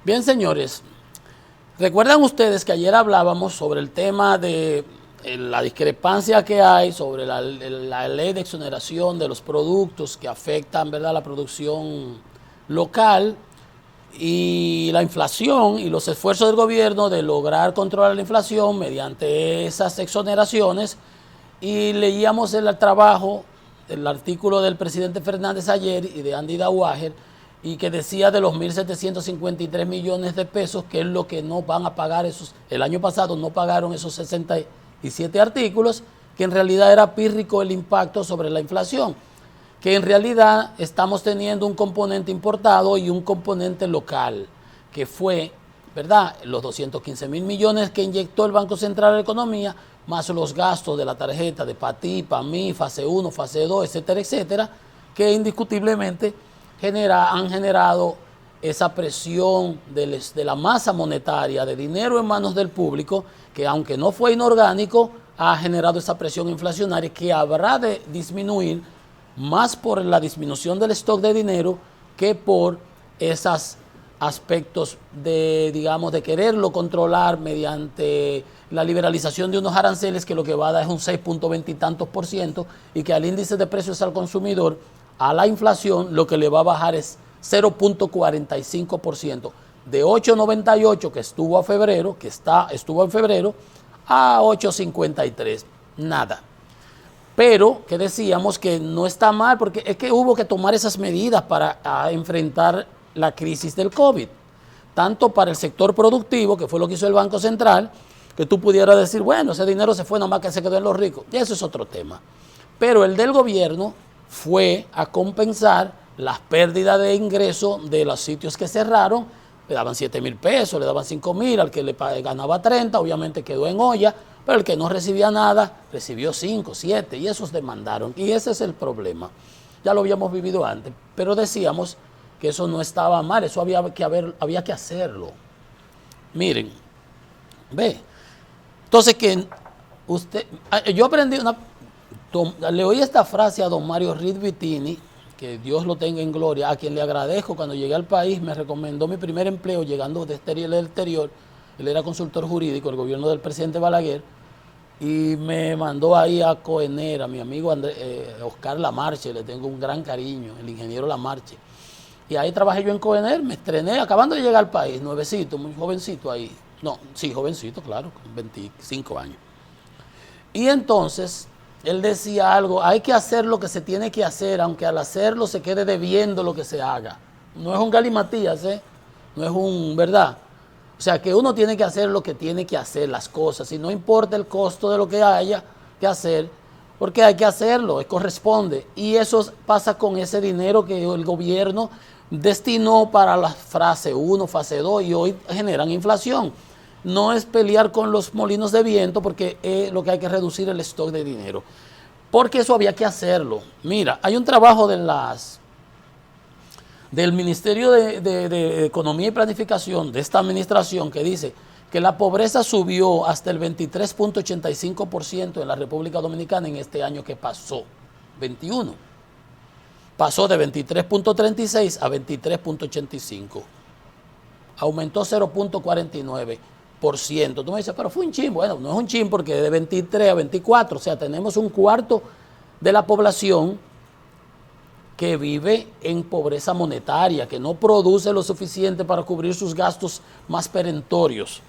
Bien, señores, recuerdan ustedes que ayer hablábamos sobre el tema de la discrepancia que hay sobre la ley de exoneración de los productos que afectan, ¿verdad?, la producción local y la inflación y los esfuerzos del gobierno de lograr controlar la inflación mediante esas exoneraciones. Y leíamos el trabajo, el artículo del presidente Fernández ayer y de Andy Dauager, y que decía de los 1.753 millones de pesos, que es lo que no van a pagar esos. El año pasado no pagaron esos 67 artículos, que en realidad era pírrico el impacto sobre la inflación, que en realidad estamos teniendo un componente importado y un componente local, que fue, ¿verdad?, los 215 mil millones que inyectó el Banco Central a la economía, más los gastos de la tarjeta de PATI, PAMI, fase 1, fase 2, etcétera, etcétera, que indiscutiblemente han generado esa presión de la masa monetaria, de dinero en manos del público, que aunque no fue inorgánico, ha generado esa presión inflacionaria que habrá de disminuir más por la disminución del stock de dinero que por esos aspectos de, digamos, de quererlo controlar mediante la liberalización de unos aranceles, que lo que va a dar es un 6.20 y tantos por ciento, y que al índice de precios al consumidor, a la inflación, lo que le va a bajar es 0.45%, de 8.98 que estuvo a febrero, estuvo en febrero, a 8.53, nada. Pero que decíamos que no está mal, porque es que hubo que tomar esas medidas para enfrentar la crisis del COVID, tanto para el sector productivo, que fue lo que hizo el Banco Central, que tú pudieras decir, bueno, ese dinero se fue, nada más que se quedó en los ricos, y eso es otro tema. Pero el del gobierno fue a compensar las pérdidas de ingresos de los sitios que cerraron. Le daban 7,000 pesos, le daban 5,000, al que le ganaba 30, obviamente quedó en olla, pero el que no recibía nada, recibió 5, 7, y esos demandaron. Y ese es el problema. Ya lo habíamos vivido antes, pero decíamos que eso no estaba mal, eso había que hacerlo. Miren, ve. Entonces, que usted, yo aprendí le oí esta frase a don Mario Rid Vitini, que Dios lo tenga en gloria, a quien le agradezco. Cuando llegué al país me recomendó mi primer empleo llegando del exterior. Él era consultor jurídico del gobierno del presidente Balaguer, y me mandó ahí a Coener, a mi amigo Oscar Lamarche, le tengo un gran cariño, el ingeniero Lamarche. Y ahí trabajé yo en Coener, me estrené acabando de llegar al país, nuevecito, muy jovencito ahí. No, sí, jovencito, claro, con 25 años. Y entonces él decía algo, hay que hacer lo que se tiene que hacer, aunque al hacerlo se quede debiendo lo que se haga. No es un galimatías, no es un, ¿verdad? O sea, que uno tiene que hacer lo que tiene que hacer, las cosas, y no importa el costo de lo que haya que hacer, porque hay que hacerlo, corresponde. Y eso pasa con ese dinero que el gobierno destinó para la fase 1, fase 2, y hoy generan inflación. No es pelear con los molinos de viento, porque lo que hay que reducir el stock de dinero, porque eso había que hacerlo. Mira, hay un trabajo del Ministerio de Economía y Planificación de esta administración que dice que la pobreza subió hasta el 23.85% en la República Dominicana en este año que pasó, 21. Pasó de 23.36 a 23.85. Aumentó 0.49%. Tú me dices, pero fue un chin. Bueno, no es un chin, porque de 23 a 24, o sea, tenemos un cuarto de la población que vive en pobreza monetaria, que no produce lo suficiente para cubrir sus gastos más perentorios.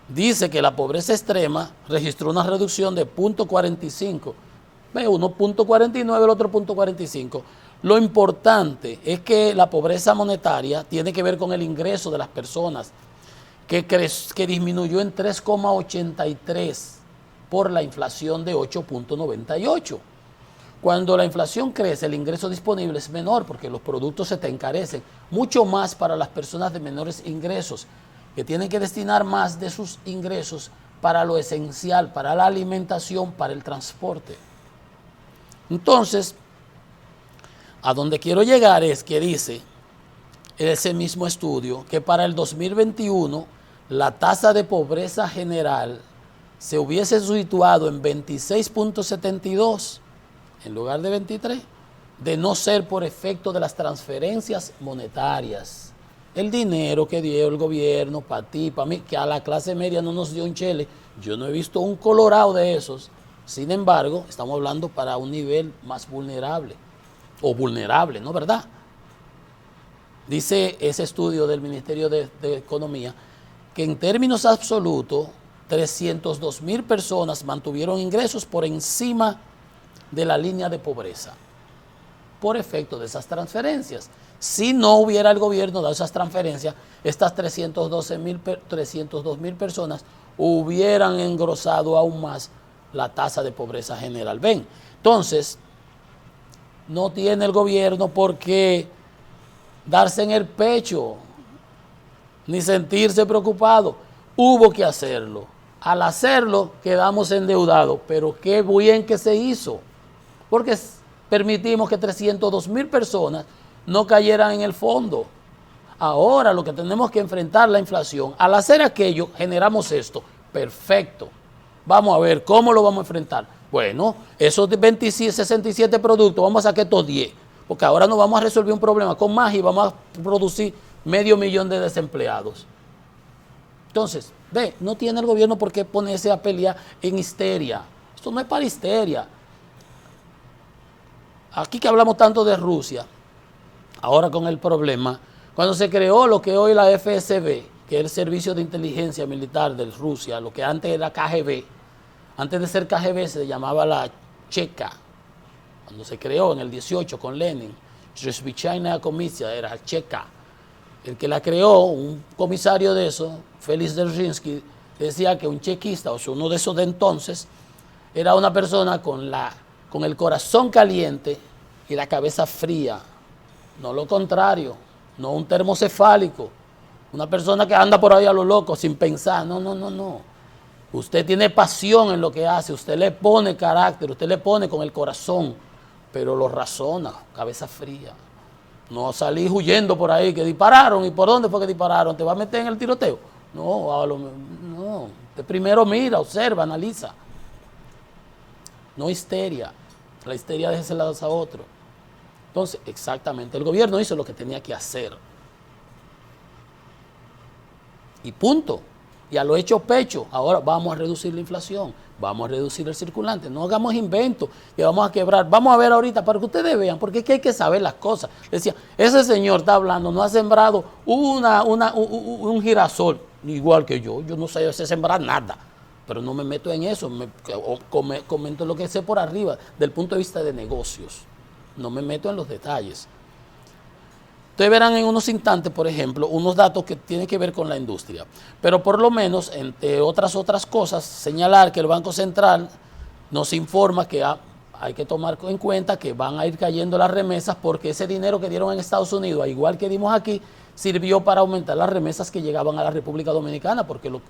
Dice que la pobreza extrema registró una reducción de 0.45. Uno 0.49, el otro 0.45. Lo importante es que la pobreza monetaria tiene que ver con el ingreso de las personas, que disminuyó en 3,83 por la inflación de 8.98. Cuando la inflación crece, el ingreso disponible es menor, porque los productos se te encarecen, mucho más para las personas de menores ingresos, que tienen que destinar más de sus ingresos para lo esencial, para la alimentación, para el transporte. Entonces, a donde quiero llegar es que dice ese mismo estudio que para el 2021 la tasa de pobreza general se hubiese situado en 26.72 en lugar de 23, de no ser por efecto de las transferencias monetarias. El dinero que dio el gobierno para ti, para mí, que a la clase media no nos dio un chele. Yo no he visto un colorado de esos. Sin embargo, estamos hablando para un nivel más vulnerable. O vulnerable, ¿no? ¿Verdad? Dice ese estudio del Ministerio de Economía que en términos absolutos 302,000 personas mantuvieron ingresos por encima de la línea de pobreza por efecto de esas transferencias. Si no hubiera el gobierno dado esas transferencias, estas 302,000 personas hubieran engrosado aún más la tasa de pobreza general. Ven, entonces, no tiene el gobierno por qué darse en el pecho, ni sentirse preocupado. Hubo que hacerlo. Al hacerlo, quedamos endeudados. Pero qué bien que se hizo, porque permitimos que 302,000 personas no cayeran en el fondo. Ahora lo que tenemos que enfrentar la inflación. Al hacer aquello, generamos esto. Perfecto. Vamos a ver cómo lo vamos a enfrentar. Bueno, esos 27, 67 productos, vamos a sacar estos 10. Porque ahora no vamos a resolver un problema con más y vamos a producir 500,000 de desempleados. Entonces, ve, no tiene el gobierno por qué ponerse a pelear en histeria. Esto no es para histeria. Aquí que hablamos tanto de Rusia, ahora con el problema, cuando se creó lo que hoy la FSB, que es el Servicio de Inteligencia Militar de Rusia, lo que antes era KGB, antes de ser KGB se llamaba la Checa, cuando se creó en el 18 con Lenin, Chresvichaya Comisia era Checa. El que la creó, un comisario de eso, Félix Dzerzhinsky, decía que un chequista, o sea, uno de esos de entonces, era una persona con el corazón caliente y la cabeza fría, no lo contrario, no un termocefálico, una persona que anda por ahí a lo loco sin pensar, no. Usted tiene pasión en lo que hace, usted le pone carácter, usted le pone con el corazón, pero lo razona, cabeza fría. No salís huyendo por ahí, que dispararon, ¿y por dónde fue que dispararon? ¿Te vas a meter en el tiroteo? No, usted primero mira, observa, analiza. No histeria, la histeria déjesela a otro. Entonces, exactamente, el gobierno hizo lo que tenía que hacer. Y punto. Y a lo hecho pecho, ahora vamos a reducir la inflación, vamos a reducir el circulante, no hagamos inventos que vamos a quebrar. Vamos a ver ahorita para que ustedes vean, porque es que hay que saber las cosas. Decía, ese señor está hablando, no ha sembrado un girasol, igual que yo no sé sembrar nada, pero no me meto en eso, comento lo que sé por arriba, del punto de vista de negocios, no me meto en los detalles. Ustedes verán en unos instantes, por ejemplo, unos datos que tienen que ver con la industria. Pero por lo menos, entre otras cosas, señalar que el Banco Central nos informa que hay que tomar en cuenta que van a ir cayendo las remesas porque ese dinero que dieron en Estados Unidos, al igual que dimos aquí, sirvió para aumentar las remesas que llegaban a la República Dominicana, porque los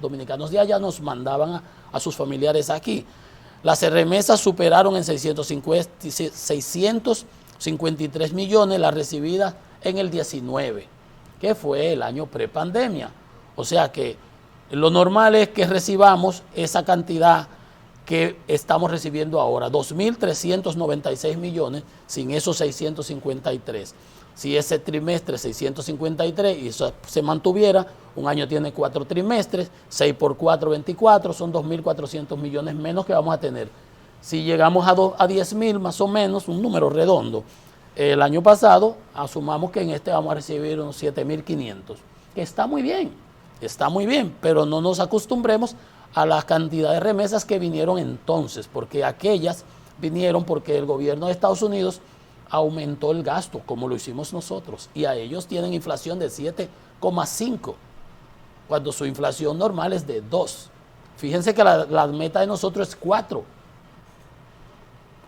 dominicanos de allá nos mandaban a sus familiares aquí. Las remesas superaron en 653 millones las recibidas en el 19, que fue el año prepandemia. O sea que lo normal es que recibamos esa cantidad que estamos recibiendo ahora, 2.396 millones sin esos 653. Si ese trimestre 653 y eso se mantuviera, un año tiene 4 trimestres, 6 por 4, 24, son 2.400 millones menos que vamos a tener. Si llegamos a 10,000 más o menos, un número redondo, el año pasado, asumamos que en este vamos a recibir unos 7.500, que está muy bien, pero no nos acostumbremos a la cantidad de remesas que vinieron entonces, porque aquellas vinieron porque el gobierno de Estados Unidos aumentó el gasto, como lo hicimos nosotros, y a ellos tienen inflación de 7,5, cuando su inflación normal es de 2. Fíjense que la meta de nosotros es 4.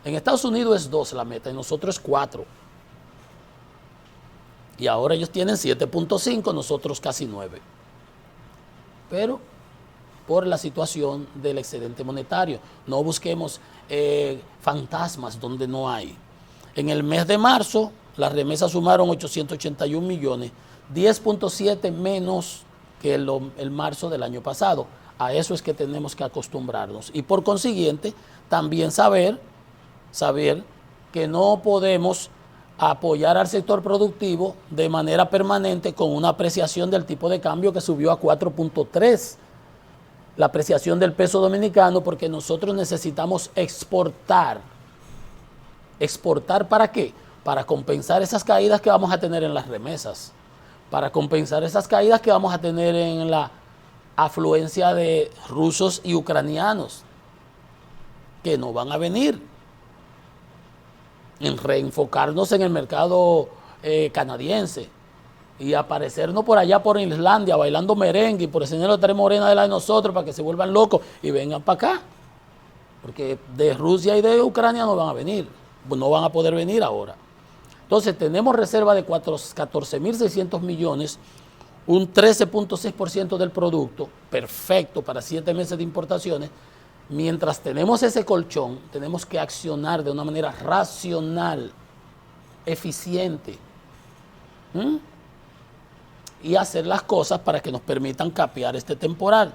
En Estados Unidos es 2 la meta, en nosotros es 4. Y ahora ellos tienen 7.5, nosotros casi 9. Pero por la situación del excedente monetario, no busquemos fantasmas donde no hay. En el mes de marzo, las remesas sumaron 881 millones, 10.7 menos que el marzo del año pasado. A eso es que tenemos que acostumbrarnos. Y por consiguiente, también saber que no podemos apoyar al sector productivo de manera permanente con una apreciación del tipo de cambio que subió a 4.3, la apreciación del peso dominicano, porque nosotros necesitamos exportar. ¿Exportar para qué? Para compensar esas caídas que vamos a tener en las remesas, para compensar esas caídas que vamos a tener en la afluencia de rusos y ucranianos, que no van a venir, en reenfocarnos en el mercado canadiense y aparecernos por allá por Islandia bailando merengue y por enseñar la tres morena de la de nosotros para que se vuelvan locos y vengan para acá, porque de Rusia y de Ucrania no van a venir, no van a poder venir ahora. Entonces tenemos reserva de 14.600 millones, un 13.6% del producto, perfecto para 7 meses de importaciones. Mientras tenemos ese colchón, tenemos que accionar de una manera racional, eficiente, y hacer las cosas para que nos permitan capear este temporal.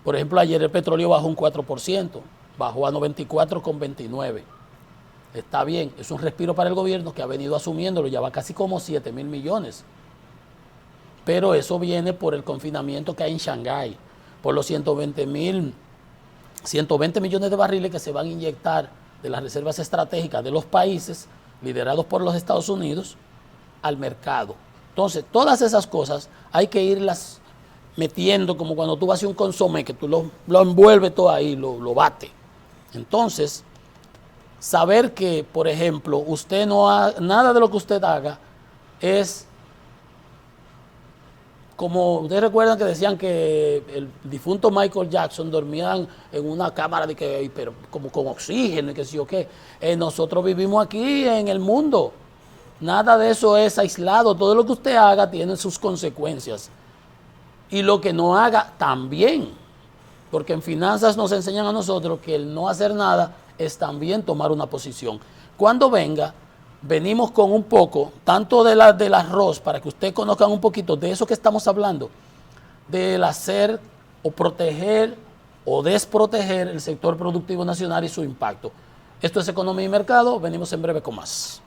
Por ejemplo, ayer el petróleo bajó un 4%, bajó a 94,29. Está bien, es un respiro para el gobierno que ha venido asumiéndolo, ya va casi como 7.000 millones. Pero eso viene por el confinamiento que hay en Shanghái, por los 120 millones de barriles que se van a inyectar de las reservas estratégicas de los países, liderados por los Estados Unidos, al mercado. Entonces, todas esas cosas hay que irlas metiendo, como cuando tú vas a un consomé, que tú lo envuelves todo ahí, lo bate. Entonces, saber que, por ejemplo, usted nada de lo que usted haga es como ustedes recuerdan que decían que el difunto Michael Jackson dormía en una cámara de que, pero como con oxígeno y que sí o qué. Nosotros vivimos aquí en el mundo. Nada de eso es aislado. Todo lo que usted haga tiene sus consecuencias. Y lo que no haga también. Porque en finanzas nos enseñan a nosotros que el no hacer nada es también tomar una posición. Cuando venimos con un poco, tanto del arroz, para que ustedes conozcan un poquito de eso que estamos hablando, del hacer o proteger o desproteger el sector productivo nacional y su impacto. Esto es Economía y Mercado, venimos en breve con más.